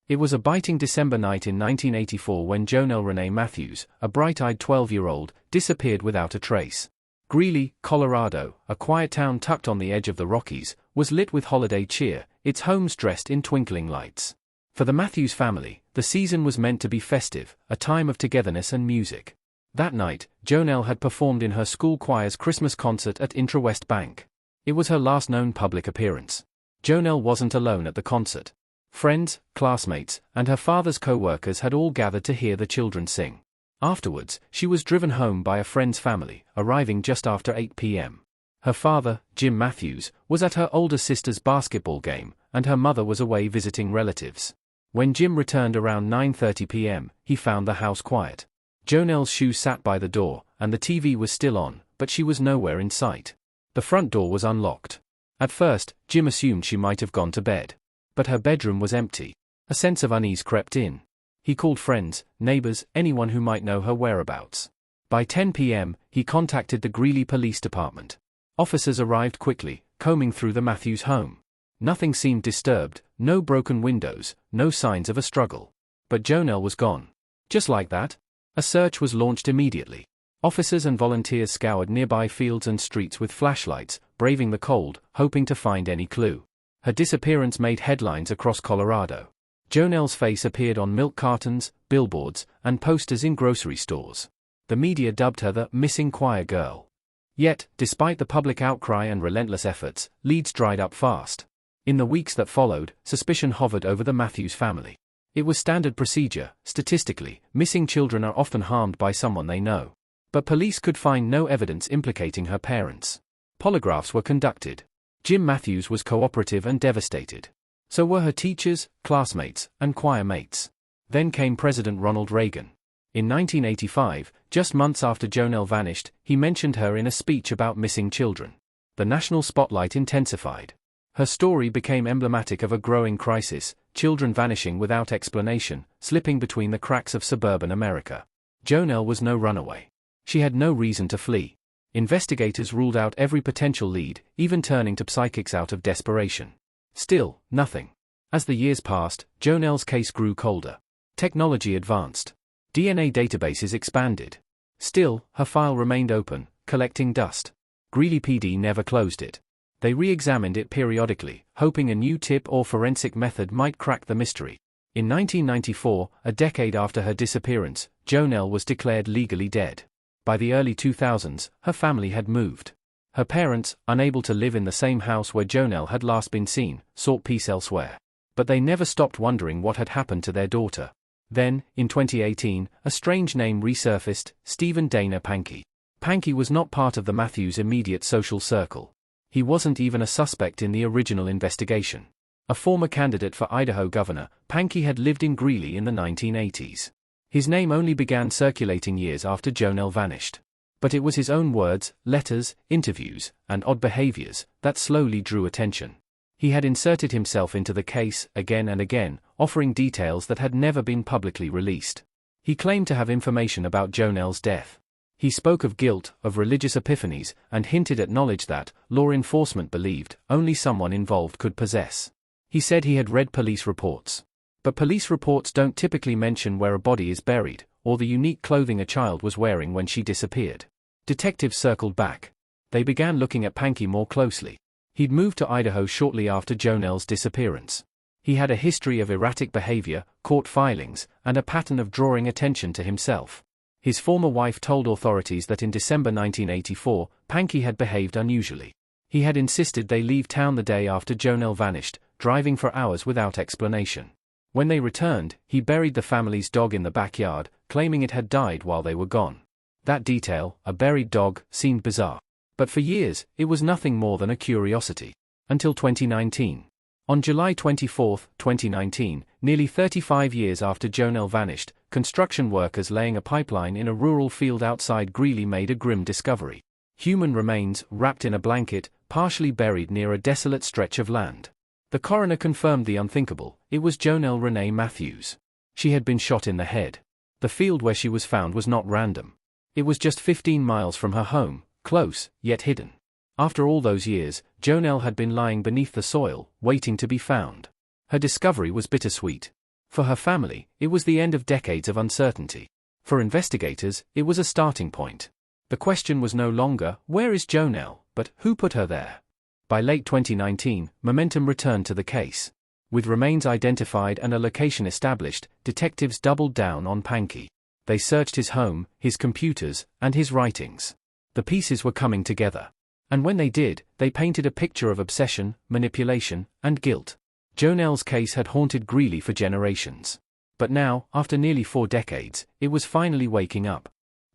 It was a biting December night in 1984 when Jonelle Matthews, a bright-eyed 12-year-old, disappeared without a trace. Greeley, Colorado, a quiet town tucked on the edge of the Rockies, was lit with holiday cheer, its homes dressed in twinkling lights. For the Matthews family, the season was meant to be festive, a time of togetherness and music. That night, Jonelle had performed in her school choir's Christmas concert at Intra-West Bank. It was her last known public appearance. Jonelle wasn't alone at the concert. Friends, classmates, and her father's co-workers had all gathered to hear the children sing. Afterwards, she was driven home by a friend's family, arriving just after 8 p.m. Her father, Jim Matthews, was at her older sister's basketball game, and her mother was away visiting relatives. When Jim returned around 9:30 p.m., he found the house quiet. Jonelle's shoes sat by the door, and the TV was still on, but she was nowhere in sight. The front door was unlocked. At first, Jim assumed she might have gone to bed. But her bedroom was empty. A sense of unease crept in. He called friends, neighbors, anyone who might know her whereabouts. By 10 p.m., he contacted the Greeley Police Department. Officers arrived quickly, combing through the Matthews home. Nothing seemed disturbed, no broken windows, no signs of a struggle. But Jonelle was gone. Just like that? A search was launched immediately. Officers and volunteers scoured nearby fields and streets with flashlights, braving the cold, hoping to find any clue. Her disappearance made headlines across Colorado. Jonelle's face appeared on milk cartons, billboards, and posters in grocery stores. The media dubbed her the missing choir girl. Yet, despite the public outcry and relentless efforts, leads dried up fast. In the weeks that followed, suspicion hovered over the Matthews family. It was standard procedure. Statistically, missing children are often harmed by someone they know. But police could find no evidence implicating her parents. Polygraphs were conducted. Jim Matthews was cooperative and devastated. So were her teachers, classmates, and choir mates. Then came President Ronald Reagan. In 1985, just months after Jonelle vanished, he mentioned her in a speech about missing children. The national spotlight intensified. Her story became emblematic of a growing crisis, children vanishing without explanation, slipping between the cracks of suburban America. Jonelle was no runaway. She had no reason to flee. Investigators ruled out every potential lead, even turning to psychics out of desperation. Still, nothing. As the years passed, Jonelle's case grew colder. Technology advanced. DNA databases expanded. Still, her file remained open, collecting dust. Greeley PD never closed it. They re-examined it periodically, hoping a new tip or forensic method might crack the mystery. In 1994, a decade after her disappearance, Jonelle was declared legally dead. By the early 2000s, her family had moved. Her parents, unable to live in the same house where Jonelle had last been seen, sought peace elsewhere. But they never stopped wondering what had happened to their daughter. Then, in 2018, a strange name resurfaced: Stephen Dana Pankey. Pankey was not part of the Matthews' immediate social circle. He wasn't even a suspect in the original investigation. A former candidate for Idaho governor, Pankey had lived in Greeley in the 1980s. His name only began circulating years after Jonelle vanished. But it was his own words, letters, interviews, and odd behaviors that slowly drew attention. He had inserted himself into the case again and again, offering details that had never been publicly released. He claimed to have information about Jonelle's death. He spoke of guilt, of religious epiphanies, and hinted at knowledge that law enforcement believed only someone involved could possess. He said he had read police reports. But police reports don't typically mention where a body is buried, or the unique clothing a child was wearing when she disappeared. Detectives circled back. They began looking at Pankey more closely. He'd moved to Idaho shortly after Jonelle's disappearance. He had a history of erratic behavior, court filings, and a pattern of drawing attention to himself. His former wife told authorities that in December 1984, Pankey had behaved unusually. He had insisted they leave town the day after Jonelle vanished, driving for hours without explanation. When they returned, he buried the family's dog in the backyard, claiming it had died while they were gone. That detail, a buried dog, seemed bizarre. But for years, it was nothing more than a curiosity. Until 2019. On July 24, 2019, nearly 35 years after Jonelle vanished, construction workers laying a pipeline in a rural field outside Greeley made a grim discovery. Human remains, wrapped in a blanket, partially buried near a desolate stretch of land. The coroner confirmed the unthinkable: it was Jonelle Matthews. She had been shot in the head. The field where she was found was not random. It was just 15 miles from her home, close, yet hidden. After all those years, Jonelle had been lying beneath the soil, waiting to be found. Her discovery was bittersweet. For her family, it was the end of decades of uncertainty. For investigators, it was a starting point. The question was no longer, where is Jonelle, but who put her there? By late 2019, momentum returned to the case. With remains identified and a location established, detectives doubled down on Pankey. They searched his home, his computers, and his writings. The pieces were coming together. And when they did, they painted a picture of obsession, manipulation, and guilt. Jonelle's case had haunted Greeley for generations. But now, after nearly 4 decades, it was finally waking up.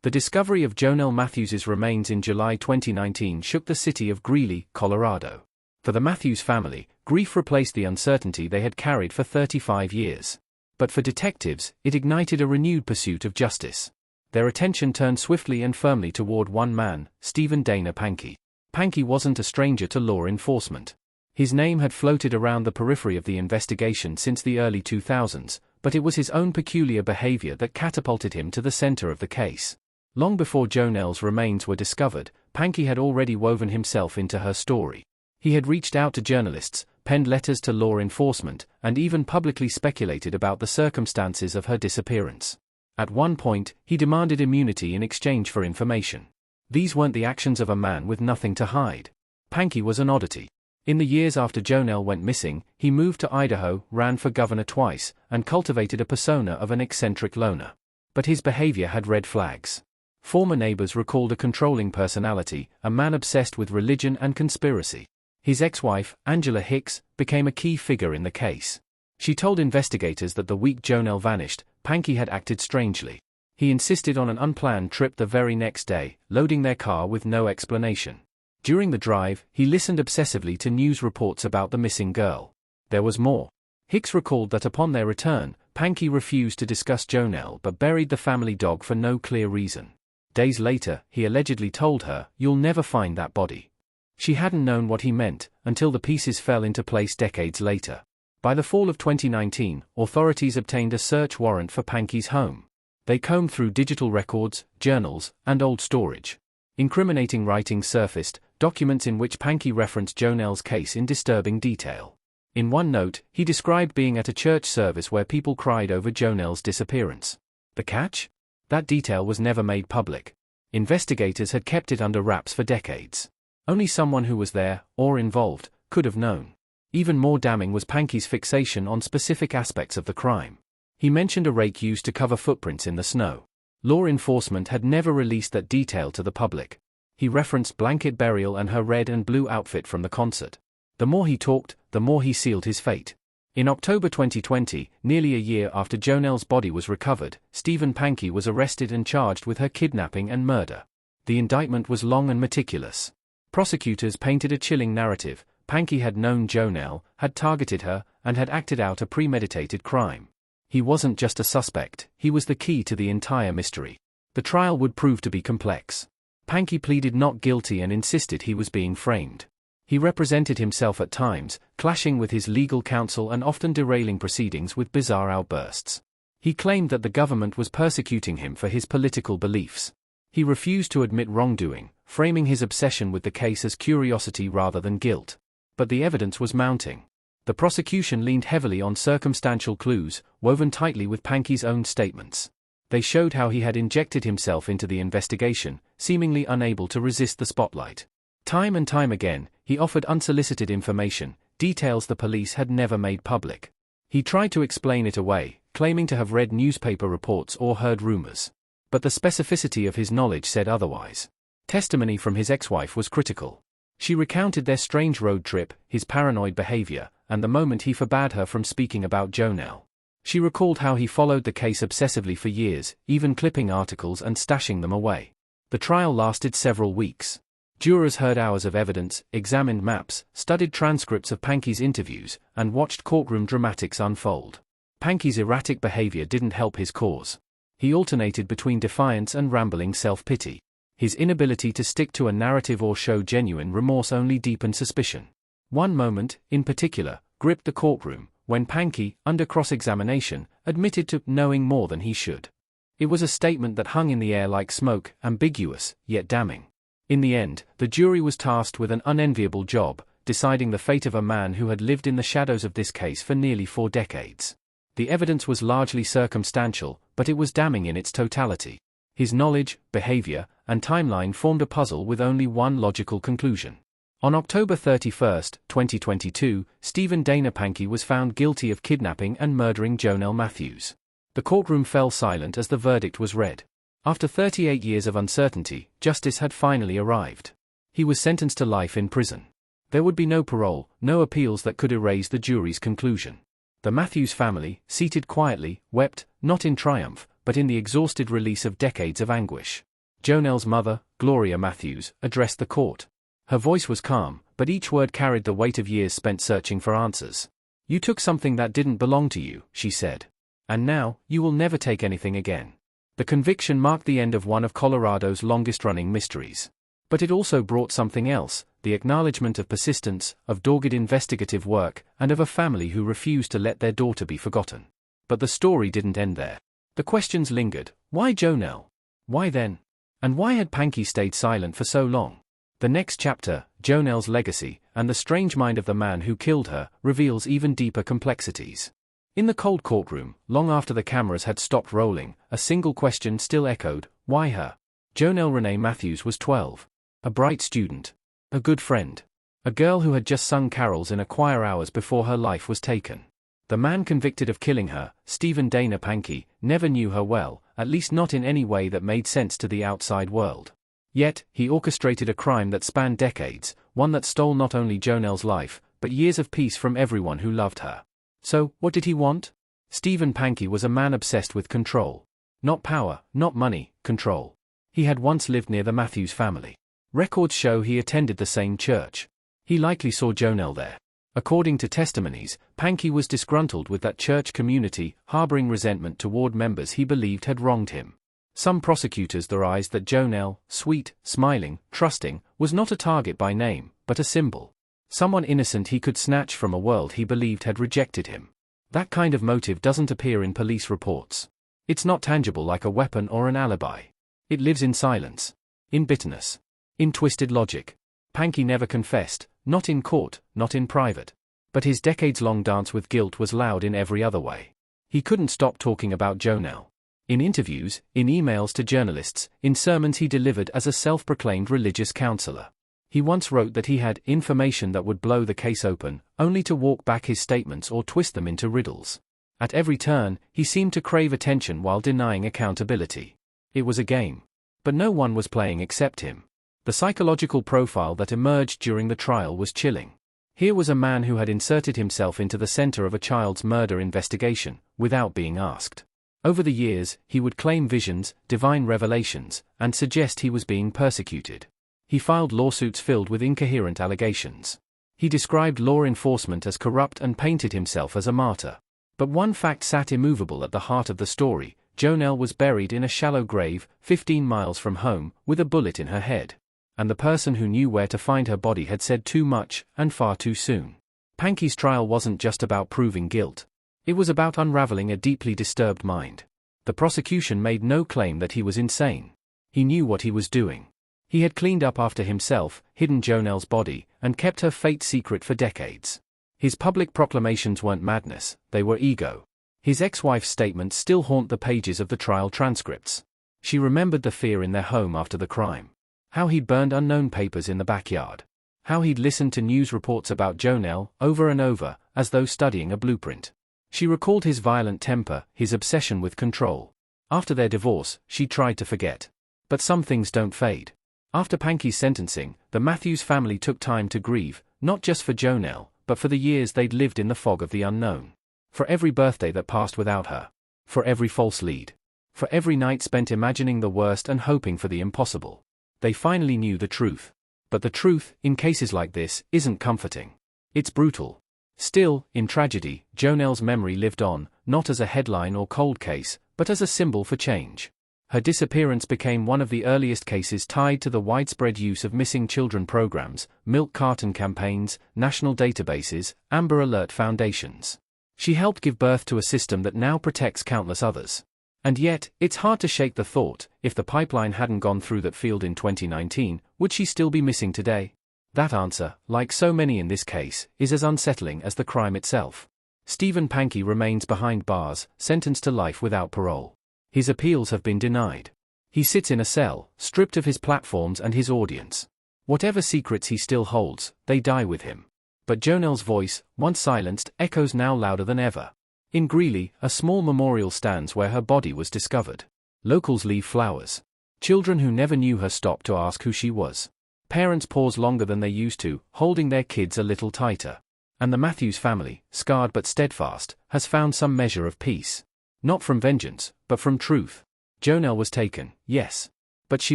The discovery of Jonelle Matthews's remains in July 2019 shook the city of Greeley, Colorado. For the Matthews family, grief replaced the uncertainty they had carried for 35 years. But for detectives, it ignited a renewed pursuit of justice. Their attention turned swiftly and firmly toward one man, Stephen Dana Pankey. Pankey wasn't a stranger to law enforcement. His name had floated around the periphery of the investigation since the early 2000s, but it was his own peculiar behavior that catapulted him to the center of the case. Long before Jonelle's remains were discovered, Pankey had already woven himself into her story. He had reached out to journalists, penned letters to law enforcement, and even publicly speculated about the circumstances of her disappearance. At one point, he demanded immunity in exchange for information. These weren't the actions of a man with nothing to hide. Pankey was an oddity. In the years after Jonelle went missing, he moved to Idaho, ran for governor twice, and cultivated a persona of an eccentric loner. But his behavior had red flags. Former neighbors recalled a controlling personality, a man obsessed with religion and conspiracy. His ex-wife, Angela Hicks, became a key figure in the case. She told investigators that the week Jonelle vanished, Pankey had acted strangely. He insisted on an unplanned trip the very next day, loading their car with no explanation. During the drive, he listened obsessively to news reports about the missing girl. There was more. Hicks recalled that upon their return, Pankey refused to discuss Jonelle but buried the family dog for no clear reason. Days later, he allegedly told her, "You'll never find that body." She hadn't known what he meant, until the pieces fell into place decades later. By the fall of 2019, authorities obtained a search warrant for Pankey's home. They combed through digital records, journals, and old storage. Incriminating writings surfaced, documents in which Pankey referenced Jonelle's case in disturbing detail. In one note, he described being at a church service where people cried over Jonelle's disappearance. The catch? That detail was never made public. Investigators had kept it under wraps for decades. Only someone who was there, or involved, could have known. Even more damning was Pankey's fixation on specific aspects of the crime. He mentioned a rake used to cover footprints in the snow. Law enforcement had never released that detail to the public. He referenced blanket burial and her red and blue outfit from the concert. The more he talked, the more he sealed his fate. In October 2020, nearly a year after Jonelle's body was recovered, Stephen Pankey was arrested and charged with her kidnapping and murder. The indictment was long and meticulous. Prosecutors painted a chilling narrative. Pankey had known Jonelle, had targeted her, and had acted out a premeditated crime. He wasn't just a suspect, he was the key to the entire mystery. The trial would prove to be complex. Pankey pleaded not guilty and insisted he was being framed. He represented himself at times, clashing with his legal counsel and often derailing proceedings with bizarre outbursts. He claimed that the government was persecuting him for his political beliefs. He refused to admit wrongdoing, framing his obsession with the case as curiosity rather than guilt. But the evidence was mounting. The prosecution leaned heavily on circumstantial clues, woven tightly with Pankey's own statements. They showed how he had injected himself into the investigation, seemingly unable to resist the spotlight. Time and time again, he offered unsolicited information, details the police had never made public. He tried to explain it away, claiming to have read newspaper reports or heard rumors. But the specificity of his knowledge said otherwise. Testimony from his ex-wife was critical. She recounted their strange road trip, his paranoid behavior, and the moment he forbade her from speaking about Jonelle. She recalled how he followed the case obsessively for years, even clipping articles and stashing them away. The trial lasted several weeks. Jurors heard hours of evidence, examined maps, studied transcripts of Pankey's interviews, and watched courtroom dramatics unfold. Pankey's erratic behavior didn't help his cause. He alternated between defiance and rambling self-pity. His inability to stick to a narrative or show genuine remorse only deepened suspicion. One moment, in particular, gripped the courtroom, when Pankey, under cross-examination, admitted to knowing more than he should. It was a statement that hung in the air like smoke, ambiguous, yet damning. In the end, the jury was tasked with an unenviable job, deciding the fate of a man who had lived in the shadows of this case for nearly 4 decades. The evidence was largely circumstantial, but it was damning in its totality. His knowledge, behavior, and timeline formed a puzzle with only one logical conclusion. On October 31, 2022, Stephen Dana Pankey was found guilty of kidnapping and murdering Jonelle Matthews. The courtroom fell silent as the verdict was read. After 38 years of uncertainty, justice had finally arrived. He was sentenced to life in prison. There would be no parole, no appeals that could erase the jury's conclusion. The Matthews family, seated quietly, wept, not in triumph, but in the exhausted release of decades of anguish. Jonelle's mother, Gloria Matthews, addressed the court. Her voice was calm, but each word carried the weight of years spent searching for answers. "You took something that didn't belong to you," she said. "And now, you will never take anything again." The conviction marked the end of one of Colorado's longest-running mysteries. But it also brought something else, the acknowledgement of persistence, of dogged investigative work, and of a family who refused to let their daughter be forgotten. But the story didn't end there. The questions lingered. Why Jonelle? Why then? And why had Pankey stayed silent for so long? The next chapter, Jonelle's legacy, and the strange mind of the man who killed her, reveals even deeper complexities. In the cold courtroom, long after the cameras had stopped rolling, a single question still echoed: why her? Jonelle Renee Matthews was 12. A bright student. A good friend. A girl who had just sung carols in a choir hours before her life was taken. The man convicted of killing her, Stephen Dana Pankey, never knew her well, at least not in any way that made sense to the outside world. Yet, he orchestrated a crime that spanned decades, one that stole not only Jonelle's life, but years of peace from everyone who loved her. So, what did he want? Stephen Pankey was a man obsessed with control. Not power, not money, control. He had once lived near the Matthews family. Records show he attended the same church. He likely saw Jonelle there. According to testimonies, Pankey was disgruntled with that church community, harboring resentment toward members he believed had wronged him. Some prosecutors theorized that Jonelle, sweet, smiling, trusting, was not a target by name, but a symbol. Someone innocent he could snatch from a world he believed had rejected him. That kind of motive doesn't appear in police reports. It's not tangible like a weapon or an alibi. It lives in silence. In bitterness. In twisted logic. Pankey never confessed, not in court, not in private. But his decades-long dance with guilt was loud in every other way. He couldn't stop talking about Jonelle. In interviews, in emails to journalists, in sermons he delivered as a self-proclaimed religious counselor. He once wrote that he had information that would blow the case open, only to walk back his statements or twist them into riddles. At every turn, he seemed to crave attention while denying accountability. It was a game. But no one was playing except him. The psychological profile that emerged during the trial was chilling. Here was a man who had inserted himself into the center of a child's murder investigation, without being asked. Over the years, he would claim visions, divine revelations, and suggest he was being persecuted. He filed lawsuits filled with incoherent allegations. He described law enforcement as corrupt and painted himself as a martyr. But one fact sat immovable at the heart of the story: Jonelle was buried in a shallow grave, 15 miles from home, with a bullet in her head. And the person who knew where to find her body had said too much, and far too soon. Pankey's trial wasn't just about proving guilt. It was about unraveling a deeply disturbed mind. The prosecution made no claim that he was insane. He knew what he was doing. He had cleaned up after himself, hidden Jonelle's body, and kept her fate secret for decades. His public proclamations weren't madness, they were ego. His ex-wife's statements still haunt the pages of the trial transcripts. She remembered the fear in their home after the crime. How he'd burned unknown papers in the backyard. How he'd listened to news reports about Jonelle, over and over, as though studying a blueprint. She recalled his violent temper, his obsession with control. After their divorce, she tried to forget. But some things don't fade. After Pankey's sentencing, the Matthews family took time to grieve, not just for Jonelle, but for the years they'd lived in the fog of the unknown. For every birthday that passed without her. For every false lead. For every night spent imagining the worst and hoping for the impossible. They finally knew the truth. But the truth, in cases like this, isn't comforting. It's brutal. Still, in tragedy, Jonelle's memory lived on, not as a headline or cold case, but as a symbol for change. Her disappearance became one of the earliest cases tied to the widespread use of missing children programs, milk carton campaigns, national databases, Amber Alert foundations. She helped give birth to a system that now protects countless others. And yet, it's hard to shake the thought, if the pipeline hadn't gone through that field in 2019, would she still be missing today? That answer, like so many in this case, is as unsettling as the crime itself. Stephen Pankey remains behind bars, sentenced to life without parole. His appeals have been denied. He sits in a cell, stripped of his platforms and his audience. Whatever secrets he still holds, they die with him. But Jonelle's voice, once silenced, echoes now louder than ever. In Greeley, a small memorial stands where her body was discovered. Locals leave flowers. Children who never knew her stop to ask who she was. Parents pause longer than they used to, holding their kids a little tighter. And the Matthews family, scarred but steadfast, has found some measure of peace. Not from vengeance, but from truth. Jonelle was taken, yes. But she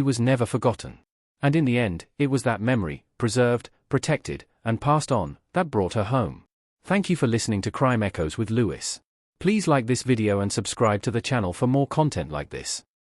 was never forgotten. And in the end, it was that memory, preserved, protected, and passed on, that brought her home. Thank you for listening to Crime Echoes with Lewis. Please like this video and subscribe to the channel for more content like this.